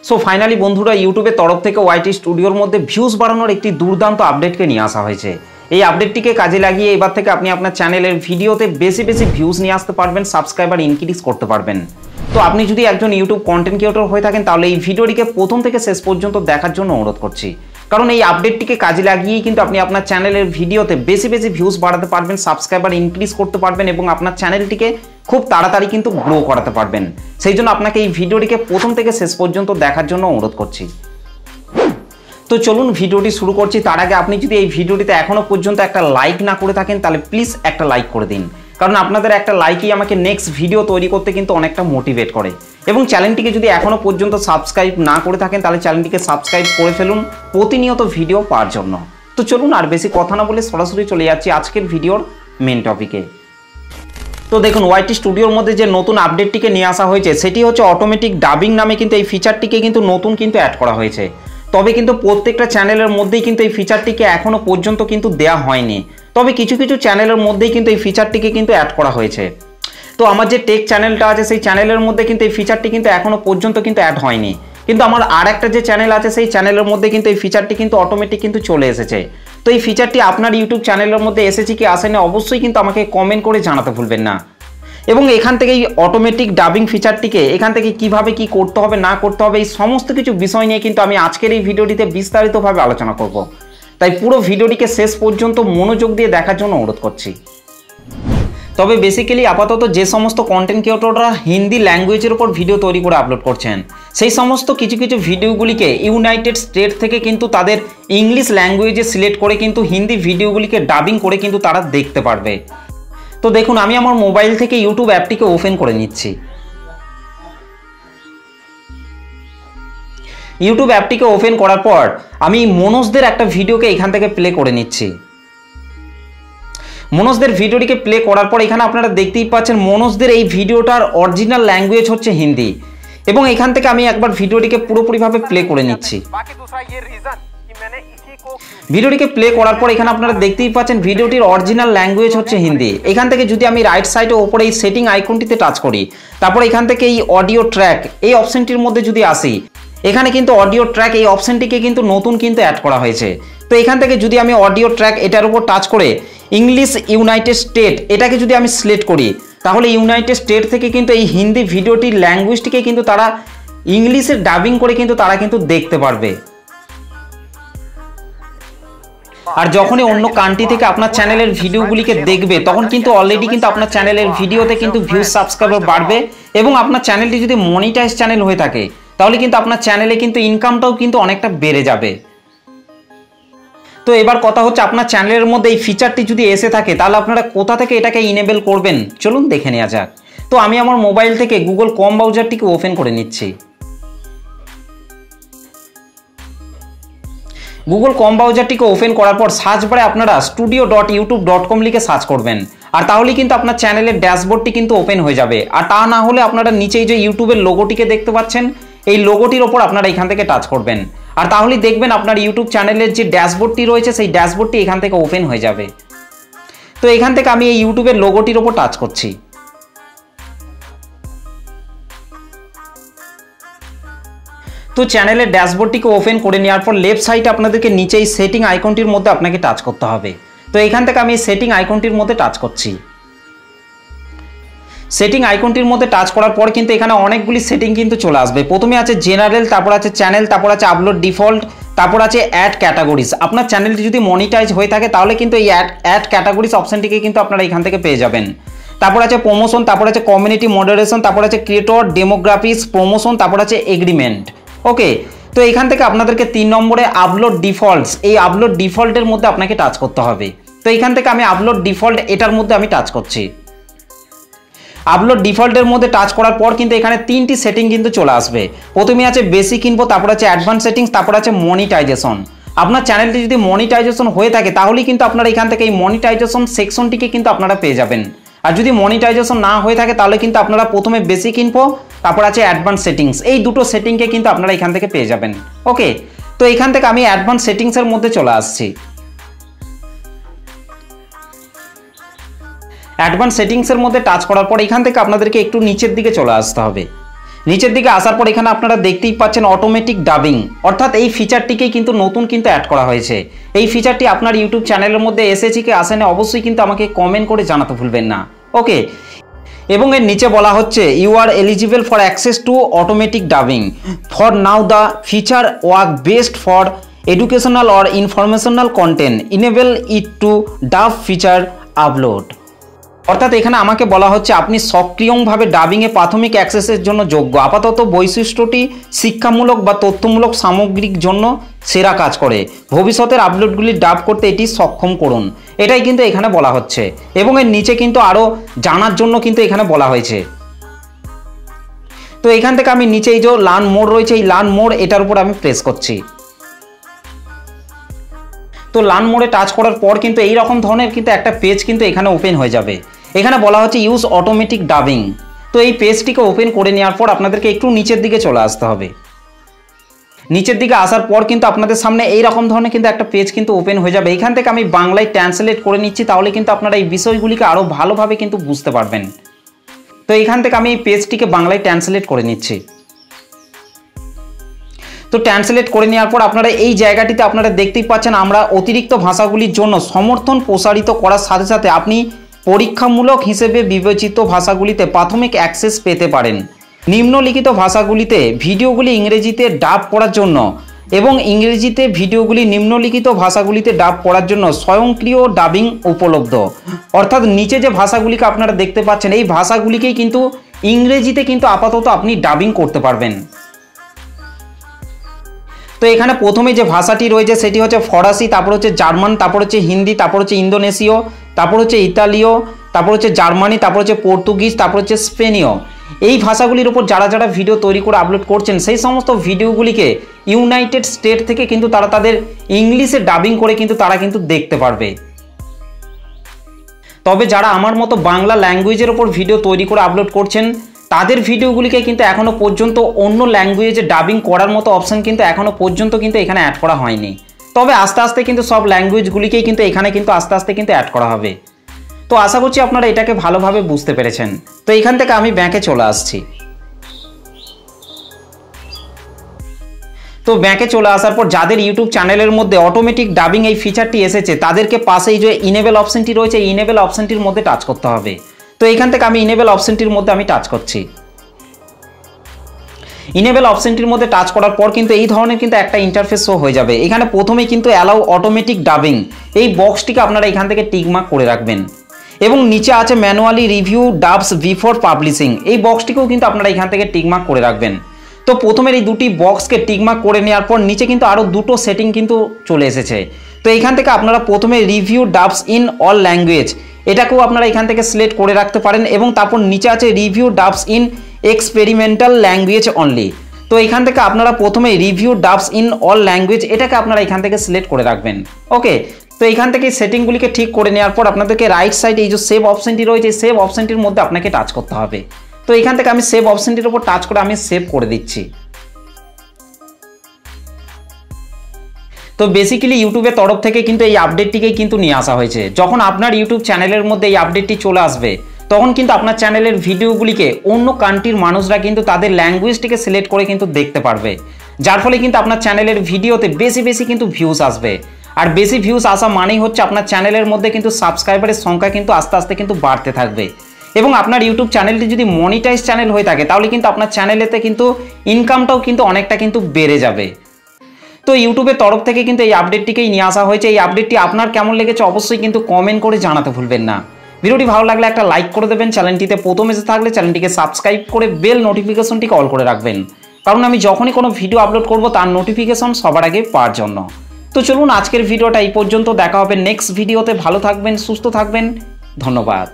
So finally বন্ধুরা ইউটিউবের তরফ থেকে ওয়াইটি স্টুডিওর মধ্যে ভিউজ বাড়ানোর একটি দুর্দান্ত আপডেটকে নিয়ে আসা হয়েছে। এই আপডেটটিকে কাজে লাগিয়ে এবার থেকে আপনি আপনার চ্যানেলের ভিডিওতে বেশি ভিউজ নিয়ে আসতে পারবেন, সাবস্ক্রাইবার ইনক্রিজ করতে পারবেন। তো আপনি যদি একজন ইউটিউব কন্টেন্ট ক্রিয়েটর হয়ে থাকেন তাহলে এই ভিডিওটিকে প্রথম থেকে শেষ পর্যন্ত দেখার জন্য অনুরোধ করছি, কারণ এই আপডেটটিকে কাজে লাগিয়েই কিন্তু আপনি আপনার চ্যানেলের ভিডিওতে বেশি ভিউজ বাড়াতে পারবেন, সাবস্ক্রাইবার ইনক্রিজ করতে পারবেন এবং আপনার চ্যানেলটিকে খুব তাড়াতাড়ি কিন্তু গ্রো করাতে পারবেন। সেই জন্য আপনাকে এই ভিডিওটিকে প্রথম থেকে শেষ পর্যন্ত দেখার জন্য অনুরোধ করছি। তো চলুন ভিডিওটি শুরু করছি। তার আগে আপনি যদি এই ভিডিওটিতে এখনো পর্যন্ত একটা লাইক না করে থাকেন তাহলে প্লিজ একটা লাইক করে দিন, কারণ আপনাদের একটা লাইকই আমাকে নেক্সট ভিডিও তৈরি করতে কিন্তু অনেকটা মোটিভেট করে। এবং চ্যানেলটিকে যদি এখনো পর্যন্ত সাবস্ক্রাইব না করে থাকেন তাহলে চ্যানেলটিকে সাবস্ক্রাইব করে ফেলুন প্রতিনিয়ত ভিডিও পাওয়ার জন্য। তো চলুন আর বেশি কথা না বলে সরাসরি চলে যাচ্ছি আজকের ভিডিওর মেন টপিকে। তো দেখুন ওয়াইটি স্টুডিওর মধ্যে যে নতুন আপডেটটিকে নিয়ে আসা হয়েছে সেটি হচ্ছে অটোমেটিক ডাবিং নামে কিন্তু এই ফিচারটিকে কিন্তু নতুন কিন্তু অ্যাড করা হয়েছে। তবে কিন্তু প্রত্যেকটা চ্যানেলের মধ্যেই কিন্তু এই ফিচারটিকে এখনো পর্যন্ত কিন্তু দেওয়া হয়নি, তবে কিছু চ্যানেলের মধ্যেই কিন্তু এই ফিচারটিকে কিন্তু অ্যাড করা হয়েছে। তো আমার যে টেক চ্যানেলটা আছে সেই চ্যানেলের মধ্যে কিন্তু এই ফিচারটি কিন্তু এখনো পর্যন্ত কিন্তু অ্যাড হয়নি, কিন্তু আমার আর একটা যে চ্যানেল আছে সেই চ্যানেলের মধ্যে কিন্তু এই ফিচারটি কিন্তু অটোমেটিক কিন্তু চলে এসেছে। তো এই ফিচারটি আপনার ইউটিউব চ্যানেলের মধ্যে এসেছে কি আসেনি অবশ্যই কিন্তু আমাকে কমেন্ট করে জানাতে ভুলবেন না। এবং এখান থেকে এই অটোমেটিক ডাবিং ফিচারটিকে এখান থেকে কিভাবে কি করতে হবে না করতে হবে এই সমস্ত কিছু বিষয় নিয়ে কিন্তু আমি আজকের এই ভিডিওটিতে বিস্তারিতভাবে আলোচনা করব, তাই পুরো ভিডিওটিকে শেষ পর্যন্ত মনোযোগ দিয়ে দেখার জন্য অনুরোধ করছি। তবে বেসিক্যালি আপাতত যে সমস্ত কন্টেন্ট ক্রিয়েটররা হিন্দি ল্যাঙ্গুয়েজের উপর ভিডিও তৈরি করে আপলোড করছেন সেই সমস্ত কিছু ভিডিওগুলিকে ইউনাইটেড স্টেট থেকে কিন্তু তাদের ইংলিশ ল্যাঙ্গুয়েজে সিলেক্ট করে কিন্তু হিন্দি ভিডিওগুলিকে ডাবিং করে কিন্তু তারা দেখতে পারবে। তো দেখুন আমি আমার মোবাইল থেকে ইউটিউব অ্যাপটিকে ওপেন করে নিচ্ছি। ইউটিউব অ্যাপটিকে ওপেন করার পর আমি মনোজদের একটা ভিডিওকে এখান থেকে প্লে করে নিচ্ছি। মনোজদের ভিডিওটিকে প্লে করার পর এখানে আপনারা দেখতেই পাচ্ছেন মনোজদের এই ভিডিওটার অরিজিনাল ল্যাঙ্গুয়েজ হচ্ছে হিন্দি, এবং এখান থেকে আমি একবার ভিডিওটিকে পুরোপুরিভাবে প্লে করে নিচ্ছি। ভিডিওটিকে প্লে করার পর এখানে আপনারা দেখতেই পাচ্ছেন ভিডিওটির অরিজিনাল ল্যাঙ্গুয়েজ হচ্ছে হিন্দি। এখান থেকে যদি আমি রাইট সাইডে ওপরে এই সেটিং আইকনটিতে টাচ করি, তারপর এখান থেকে এই অডিও ট্র্যাক এই অপশনটির মধ্যে যদি আসি, এখানে কিন্তু অডিও ট্র্যাক এই অপশনটিকে কিন্তু নতুন কিন্তু অ্যাড করা হয়েছে। তো এখান থেকে যদি আমি অডিও ট্র্যাক এটার উপর টাচ করে ইংলিশ ইউনাইটেড স্টেট এটাকে যদি আমি সিলেক্ট করি, তাহলে ইউনাইটেড স্টেট থেকে কিন্তু এই হিন্দি ভিডিওটির ল্যাঙ্গুয়েজটিকে কিন্তু তারা ইংলিশে ডাবিং করে কিন্তু তারা কিন্তু দেখতে পারবে। আর যখনই অন্য কান্ট্রি থেকে আপনার চ্যানেলের ভিডিওগুলিকে দেখবে তখন কিন্তু অলরেডি কিন্তু আপনার চ্যানেলের ভিডিওতে কিন্তু ভিউজ সাবস্ক্রাইবার বাড়বে, এবং আপনার চ্যানেলটি যদি মনিটাইজ চ্যানেল হয়ে থাকে তাহলে কিন্তু আপনার চ্যানেলে কিন্তু ইনকামটাও কিন্তু অনেকটা বেড়ে যাবে। তো এবার কথা হচ্ছে আপনার চ্যানেলের মধ্যে এই ফিচারটি যদি এসে থাকে তাহলে আপনারা কোথা থেকে এটাকে ইনেবল করবেন চলুন দেখে নেওয়া যাক। তো আমি আমার মোবাইল থেকে গুগল ক্রোম ব্রাউজারটিকে ওপেন করে নিচ্ছি। গুগল ক্রোম ব্রাউজারটিকে ওপেন করার পর সার্চ বারে আপনারা studio.youtube.com লিখে সার্চ করবেন, আর তাহলেই কিন্তু আপনার চ্যানেলের ড্যাশবোর্ডটি কিন্তু ওপেন হয়ে যাবে। আর তা না হলে আপনারা নিচেই যে ইউটিউবের লোগোটিকে দেখতে পাচ্ছেন এই লোগোটির ওপর আপনারা এখান থেকে টাচ করবেন, আর তাহলেই দেখবেন আপনার ইউটিউব চ্যানেলের যে ড্যাশবোর্ডটি রয়েছে সেই ড্যাশবোর্ডটি এখান থেকে ওপেন হয়ে যাবে। তো এখান থেকে আমি এই ইউটিউবের লোগোটির ওপর টাচ করছি। তো চ্যানেলের ড্যাশবোর্ডটিকে ওপেন করে নেওয়ার পর লেফট সাইডে আপনাদেরকে নিচে এই সেটিং আইকনটির মধ্যে আপনাকে টাচ করতে হবে। তো এখান থেকে আমি সেটিং আইকনটির মধ্যে টাচ করছি। সেটিং আইকনটির মধ্যে টাচ করার পর কিন্তু এখানে অনেকগুলি সেটিং কিন্তু চলে আসবে। প্রথমে আছে জেনারেল, তারপর আছে চ্যানেল, তারপর আছে আপলোড ডিফল্ট, তারপর আছে অ্যাড ক্যাটাগরিজ। আপনার চ্যানেলটি যদি মনিটাইজ হয়ে থাকে তাহলে কিন্তু এই অ্যাড ক্যাটাগরিজ অপশনটিকে কিন্তু আপনারা এখান থেকে পেয়ে যাবেন। তারপর আছে প্রমোশন, তারপর আছে কমিউনিটি মডারেশন, তারপর আছে ক্রিয়েটর ডেমোগ্রাফিক্স, প্রমোশন, তারপর আছে এগ্রিমেন্ট। ওকে, তো এখান থেকে আপনাদেরকে 3 নম্বরে আপলোড ডিফল্টস, এই আপলোড ডিফল্টের মধ্যে আপনাকে টাচ করতে হবে। তো এখান থেকে আমি আপলোড ডিফল্ট এটার মধ্যে আমি টাচ করছি। আপলোড ডিফল্টের মধ্যে টাচ করার পর কিন্তু এখানে 3টি সেটিং কিন্তু চলে আসবে। প্রথমে আছে বেসিক ইনফো, তারপর আছে অ্যাডভান্স সেটিংস, তারপর আছে মনিটাইজেশন। আপনার চ্যানেলটি যদি মনিটাইজেশন হয়ে থাকে তাহলেই কিন্তু আপনারা এখান থেকে এই মনিটাইজেশন সেকশনটিকে কিন্তু আপনারা পেয়ে যাবেন। আর যদি মনিটাইজেশন না হয়ে থাকে তাহলে কিন্তু আপনারা প্রথমে বেসিক ইনফো, তারপর আছে অ্যাডভান্স সেটিংস, এই দুটো সেটিংকে কিন্তু আপনারা এখান থেকে পেয়ে যাবেন। ওকে, তো এখান থেকে আমি অ্যাডভান্স সেটিংসের মধ্যে চলে আসছি। অ্যাডভান্স সেটিংসের মধ্যে টাচ করার পর এখান থেকে আপনাদেরকে একটু নিচের দিকে চলে আসতে হবে। নিচের দিকে আসার পর এখানে আপনারা দেখতেই পাচ্ছেন অটোমেটিক ডাবিং, অর্থাৎ এই ফিচারটিকেই কিন্তু নতুন কিন্তু অ্যাড করা হয়েছে। এই ফিচারটি আপনার ইউটিউব চ্যানেলের মধ্যে এসেছে কি আসেনি অবশ্যই কিন্তু আমাকে কমেন্ট করে জানাতে ভুলবেন না। ওকে, এবং এর নিচে বলা হচ্ছে you are eligible for access to automatic dubbing for now the feature work best for educational or informational content enable it to dub feature upload. অর্থাৎ এখানে আমাকে বলা হচ্ছে আপনি সক্রিয়ভাবে ডাবিংয়ে প্রাথমিক অ্যাক্সেসের জন্য যোগ্য। আপাতত বৈশিষ্ট্যটি শিক্ষামূলক বা তথ্যমূলক সামগ্রিক জন্য সেরা কাজ করে। ভবিষ্যতের আপলোডগুলি ডাব করতে এটি সক্ষম করুন, এটাই কিন্তু এখানে বলা হচ্ছে। এবং এর নিচে কিন্তু আরও জানার জন্য কিন্তু এখানে বলা হয়েছে। তো এখান থেকে আমি নিচে এই যে লার্ন মোর রয়েছে, এই লার্ন মোর এটার উপর আমি প্রেস করছি। তো লার্ন মোডে টাচ করার পর কিন্তু এই রকম ধরনের কিন্তু একটা পেজ কিন্তু এখানে ওপেন হয়ে যাবে। এখানে বলা হচ্ছে ইউজ অটোমেটিক ডাবিং। তো এই পেজটিকে ওপেন করে নেওয়ার পর আপনাদেরকে একটু নিচের দিকে চলে আসতে হবে। নিচের দিকে আসার পর কিন্তু আপনাদের সামনে এই রকম ধরনের কিন্তু একটা পেজ কিন্তু ওপেন হয়ে যাবে। এখান থেকে আমি বাংলায় ট্রান্সলেট করে নিচ্ছি, তাহলে কিন্তু আপনারা এই বিষয়গুলিকে আরও ভালোভাবে কিন্তু বুঝতে পারবেন। তো এখান থেকে আমি এই পেজটিকে বাংলায় ট্রান্সলেট করে নিচ্ছি। তো ট্রান্সলেট করে নেওয়ার পর আপনারা এই জায়গাটিতে আপনারা দেখতেই পাচ্ছেন আমরা অতিরিক্ত ভাষাগুলির জন্য সমর্থন প্রসারিত করার সাথে সাথে আপনি পরীক্ষামূলক হিসেবে বিবেচিত ভাষাগুলিতে প্রাথমিক অ্যাক্সেস পেতে পারেন। নিম্নলিখিত ভাষাগুলিতে ভিডিওগুলি ইংরেজিতে ডাব করার জন্য এবং ইংরেজিতে ভিডিওগুলি নিম্নলিখিত ভাষাগুলিতে ডাব করার জন্য স্বয়ংক্রিয় ডাবিং উপলব্ধ। অর্থাৎ নিচে যে ভাষাগুলিকে আপনারা দেখতে পাচ্ছেন এই ভাষাগুলিকেই কিন্তু ইংরেজিতে কিন্তু আপাতত আপনি ডাবিং করতে পারবেন। তো এখানে প্রথমে যে ভাষাটি রয়েছে সেটি হচ্ছে ফরাসি, তারপর হচ্ছে জার্মান, তারপর হচ্ছে হিন্দি, তারপর হচ্ছে ইন্দোনেশীয়, তারপর হচ্ছে ইতালীয়, তারপর হচ্ছে জার্মানি, তারপর হচ্ছে পর্তুগিজ, তারপর হচ্ছে স্পেনীয়। এই ভাষাগুলির উপর যারা যারা ভিডিও তৈরি করে আপলোড করছেন সেই সমস্ত ভিডিওগুলিকে ইউনাইটেড স্টেট থেকে কিন্তু তারা তাদের ইংলিশে ডাবিং করে কিন্তু তারা কিন্তু দেখতে পারবে। তবে যারা আমার মতো বাংলা ল্যাঙ্গুয়েজের ওপর ভিডিও তৈরি করে আপলোড করছেন তাদের ভিডিওগুলিকে কিন্তু এখনও পর্যন্ত অন্য ল্যাঙ্গুয়েজে ডাবিং করার মতো অপশান কিন্তু এখনও পর্যন্ত কিন্তু এখানে অ্যাড করা হয়নি। তবে আস্তে আস্তে কিন্তু সব ল্যাঙ্গুয়েজগুলিকেই কিন্তু এখানে কিন্তু আস্তে আস্তে কিন্তু অ্যাড করা হবে। তো আশা করছি আপনারা এটাকে ভালোভাবে বুঝতে পেরেছেন। তো এখান থেকে আমি ব্যাকে চলে আসছি। তো ব্যাকে চলে আসার পর যাদের ইউটিউব চ্যানেলের মধ্যে অটোমেটিক ডাবিং এই ফিচারটি এসেছে তাদেরকে পাশেই যে ইনেবল অপশানটি রয়েছে এই ইনেবল অপশানটির মধ্যে টাচ করতে হবে। তো এখান থেকে আমি ইনেবল অপশানটির মধ্যে আমি টাচ করছি। ইনেবল অপশানটির মধ্যে টাচ করার পর কিন্তু এই ধরনের কিন্তু একটা ইন্টারফেস শো হয়ে যাবে। এখানে প্রথমেই কিন্তু অ্যালাউ অটোমেটিক ডাবিং এই বক্সটিকে আপনারা এখান থেকে টিকমার্ক করে রাখবেন। এবং নিচে আছে manually review dubs before publishing, এই বক্সটিকেও কিন্তু আপনারা এখান থেকে টিকমার্ক করে রাখবেন। তো প্রথমের এই দুটি বক্সকে টিকমার্ক করে নেওয়ার পর নিচে কিন্তু আরও দুটো সেটিং কিন্তু চলে এসেছে। তো এখান থেকে আপনারা প্রথমে review dubs in all language এটাকেও আপনারা এখান থেকে সিলেক্ট করে রাখতে পারেন। এবং তারপর নিচে আছে review dubs in experimental language only. তো এখান থেকে আপনারা প্রথমে review dubs in all language এটাকে আপনারা এখান থেকে সিলেক্ট করে রাখবেন। ওকে, তো এখান থেকে সেটিংগুলিকে ঠিক করে নেওয়ার পর আপনাদেরকে রাইট সাইডে এই যে সেভ অপশানটি রয়েছে সেভ অপশানটির মধ্যে আপনাকে টাচ করতে হবে। তো এখান থেকে আমি সেভ অপশানটির উপর টাচ করে আমি সেভ করে দিচ্ছি। তো বেসিক্যালি ইউটিউবের তরফ থেকে কিন্তু এই আপডেটটিকেই কিন্তু নিয়ে আসা হয়েছে। যখন আপনার ইউটিউব চ্যানেলের মধ্যে এই আপডেটটি চলে আসবে তখন কিন্তু আপনার চ্যানেলের ভিডিওগুলিকে অন্য কান্ট্রির মানুষরা কিন্তু তাদের ল্যাঙ্গুয়েজটিকে সিলেক্ট করে কিন্তু দেখতে পারবে, যার ফলে কিন্তু আপনার চ্যানেলের ভিডিওতে বেশি বেশি কিন্তু ভিউজ আসবে। আর বেশি ভিউজ আসা মানেই হচ্ছে আপনার চ্যানেলের মধ্যে কিন্তু সাবস্ক্রাইবারের সংখ্যা কিন্তু আস্তে আস্তে কিন্তু বাড়তে থাকবে। এবং আপনার ইউটিউব চ্যানেলটি যদি মনিটাইজ চ্যানেল হয়ে থাকে তাহলে কিন্তু আপনার চ্যানেলেতে কিন্তু ইনকামটাও কিন্তু অনেকটা কিন্তু বেড়ে যাবে। তো ইউটিউবের তরফ থেকে কিন্তু এই আপডেটটিকেই নিয়ে আসা হয়েছে। এই আপডেটটি আপনার কেমন লেগেছে অবশ্যই কিন্তু কমেন্ট করে জানাতে ভুলবেন না। ভিডিওটি ভালো লাগলে একটা লাইক করে দেবেন, চ্যানেলটিতে প্রথম এসে থাকলে চ্যানেলটিকে সাবস্ক্রাইব করে বেল নোটিফিকেশনটিকে অল করে রাখবেন, কারণ আমি যখনই কোনো ভিডিও আপলোড করব তার নোটিফিকেশন সবার আগে পাওয়ার জন্য। তো চলুন আজকের ভিডিওটা এই পর্যন্ত, দেখা হবে নেক্সট ভিডিওতে। ভালো থাকবেন, সুস্থ থাকবেন, ধন্যবাদ।